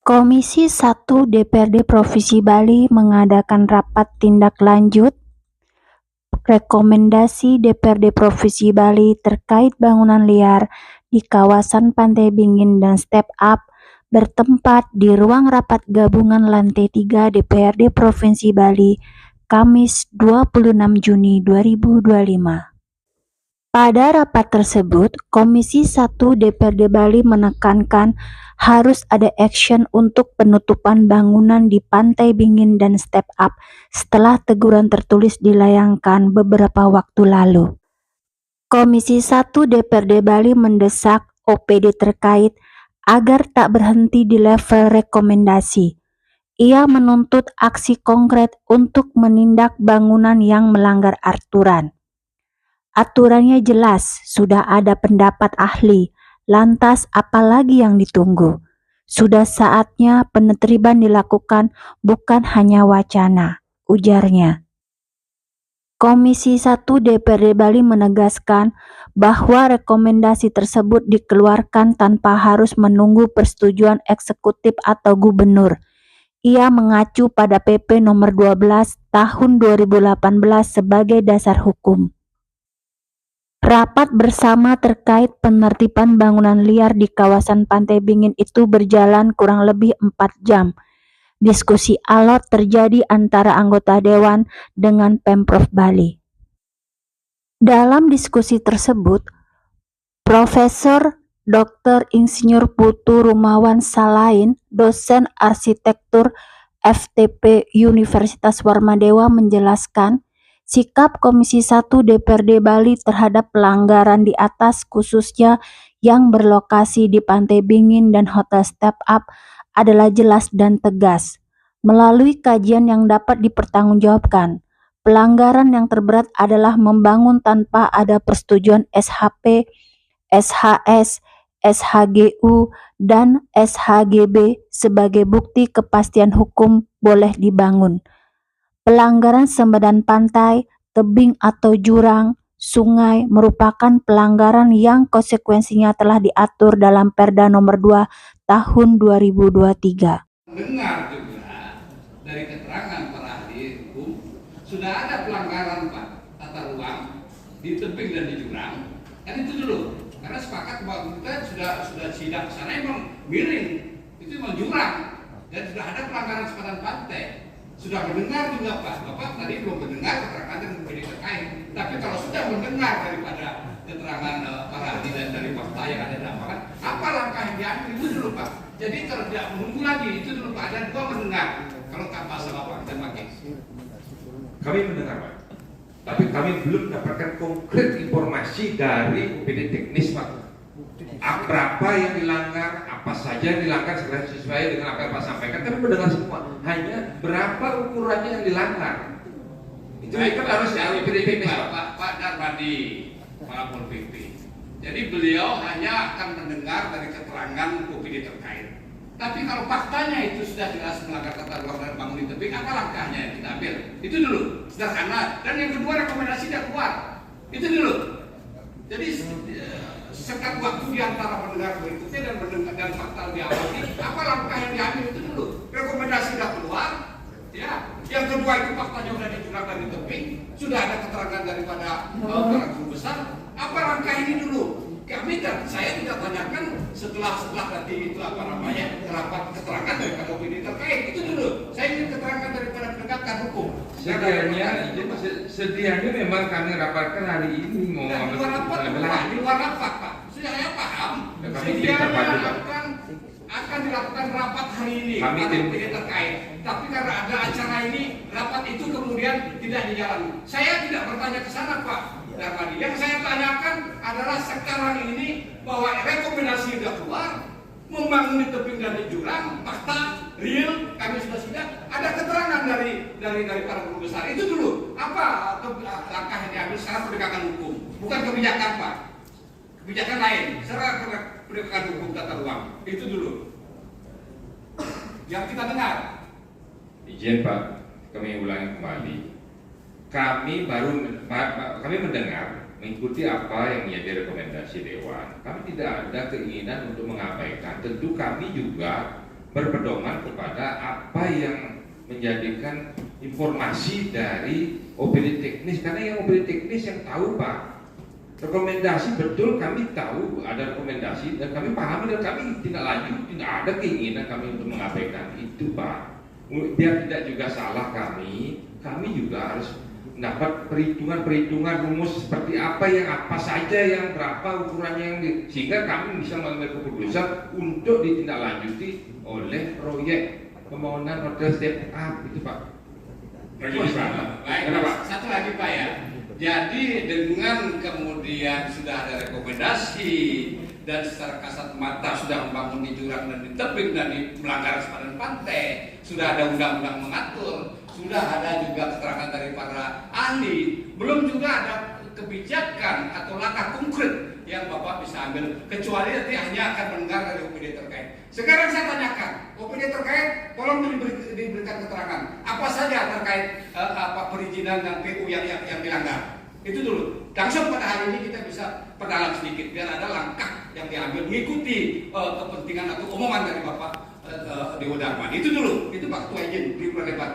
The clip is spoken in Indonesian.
Komisi 1 DPRD Provinsi Bali mengadakan rapat tindak lanjut rekomendasi DPRD Provinsi Bali terkait bangunan liar di kawasan Pantai Bingin dan Step Up bertempat di ruang rapat gabungan lantai 3 DPRD Provinsi Bali, Kamis 26 Juni 2025. Pada rapat tersebut, Komisi 1 DPRD Bali menekankan harus ada action untuk penutupan bangunan di Pantai Bingin dan Step Up setelah teguran tertulis dilayangkan beberapa waktu lalu. Komisi 1 DPRD Bali mendesak OPD terkait agar tak berhenti di level rekomendasi. Ia menuntut aksi konkret untuk menindak bangunan yang melanggar aturan. Aturannya jelas, sudah ada pendapat ahli, lantas apalagi yang ditunggu? Sudah saatnya penertiban dilakukan, bukan hanya wacana, ujarnya. Komisi 1 DPRD Bali menegaskan bahwa rekomendasi tersebut dikeluarkan tanpa harus menunggu persetujuan eksekutif atau gubernur. Ia mengacu pada PP nomor 12 tahun 2018 sebagai dasar hukum. Rapat bersama terkait penertiban bangunan liar di kawasan Pantai Bingin itu berjalan kurang lebih 4 jam. Diskusi alot terjadi antara anggota Dewan dengan Pemprov Bali. Dalam diskusi tersebut, Profesor Dr. Insinyur Putu Rumawan Salain, dosen arsitektur FTP Universitas Warmadewa menjelaskan, sikap Komisi 1 DPRD Bali terhadap pelanggaran di atas khususnya yang berlokasi di Pantai Bingin dan Hotel Step Up adalah jelas dan tegas. Melalui kajian yang dapat dipertanggungjawabkan, pelanggaran yang terberat adalah membangun tanpa ada persetujuan SHP, SHS, SHGU, dan SHGB sebagai bukti kepastian hukum boleh dibangun. Pelanggaran sempadan pantai, tebing atau jurang, sungai merupakan pelanggaran yang konsekuensinya telah diatur dalam Perda nomor 2 tahun 2023. Mendengar juga dari keterangan para ahli hukum, sudah ada pelanggaran Pak tata ruang di tebing dan di jurang. Kan itu dulu, karena sepakat bahwa kita sudah sidang sana emang miring, itu memang jurang dan sudah ada pelanggaran sempadan pantai. Sudah mendengar juga Pak, Bapak tadi belum mendengar keterangan dari OPD terkait. Tapi kalau sudah mendengar daripada keterangan para ahli dan dari fakta yang ada di lapangan, apa langkah yang diambil itu dulu Pak. Jadi kalau tidak menunggu lagi itu dulu Pak, dan gua mendengar kalau tak masalah Pak dan pakai. Kami mendengar Pak, tapi kami belum dapatkan konkret informasi dari OPD teknis Pak. Berapa yang dilanggar, apa saja yang dilanggar sesuai dengan apa yang Pak sampaikan. Kami mendengar semua. Hanya berapa ukurannya yang dilanggar. Itu kan harus dari OPD teknis Pak Darmadi, Pak PP. Jadi beliau hanya akan mendengar dari keterangan OPD terkait. Tapi kalau faktanya itu sudah jelas melanggar tata ruang dan bangun di tebing, apa langkahnya yang kita ambil? Itu dulu, sederhana. Dan yang kedua, rekomendasi dia keluar. Itu dulu. Jadi sekat waktu di antara mendengar berikutnya dan mendengar dan fakta di awal ini, apa langkah yang diambil itu dulu. Rekomendasi sudah keluar, ya. Yang kedua itu faktanya sudah dicurang dari tebing, sudah ada keterangan daripada para guru besar. Apa langkah ini dulu? Kami dan saya tidak tanyakan setelah nanti itu apa namanya rapat keterangan daripada OPD terkait itu dulu. Saya ingin keterangan daripada penegakan hukum. Sedianya memang kami rapatkan hari ini mau di luar rapat Pak, di luar rapat Pak. Saya paham. Sedianya akan dilakukan rapat hari ini pada OPD terkait. Tapi karena ada acara ini, rapat itu kemudian tidak dijalani. Saya tidak bertanya ke sana Pak. Yang saya tanyakan adalah sekarang ini bahwa rekomendasi sudah keluar, membangun di tebing dan di jurang, fakta, real, kami sudah sidang, ada keterangan dari para guru besar. Itu dulu. Apa langkah yang diambil secara penegakan hukum, bukan kebijakan Pak. Kebijakan lain, secara penegakan hukum tata ruang. Itu dulu. Yang kita dengar. Izin Pak, kami ulangi kembali. Kami mendengar mengikuti apa yang menjadi rekomendasi Dewan. Kami tidak ada keinginan untuk mengabaikan. Tentu kami juga berpedoman kepada apa yang menjadikan informasi dari OPD teknis, karena yang OPD teknis yang tahu Pak. Rekomendasi betul kami tahu ada rekomendasi dan kami pahami dan kami tidak lanjut, tidak ada keinginan kami untuk mengabaikan itu Pak. Biar tidak juga salah kami juga harus mendapat perhitungan rumus seperti apa saja yang berapa ukurannya yang sehingga kami bisa mengambil keputusan untuk ditindaklanjuti oleh proyek pembangunan hotel step up itu Pak. Baik, satu lagi Pak ya. Jadi dengan kemudian sudah ada rekomendasi dan secara kasat mata sudah membangun di jurang dan di tebing dan di melanggar sepadan pantai, sudah ada undang-undang mengatur, sudah ada juga keterangan dari para ahli, belum juga ada kebijakan atau langkah konkret yang Bapak bisa ambil, kecuali nanti hanya akan mendengar dari OPD terkait. Sekarang saya tanyakan, OPD terkait, tolong diberikan keterangan apa saja terkait perizinan dan PU yang dilanggar. Itu dulu. Langsung pada hari ini kita bisa perdalam sedikit biar ada langkah yang diambil mengikuti kepentingan atau omongan dari Bapak Dewa Darman. Itu dulu. Itu Pak Ketua izin di lebar.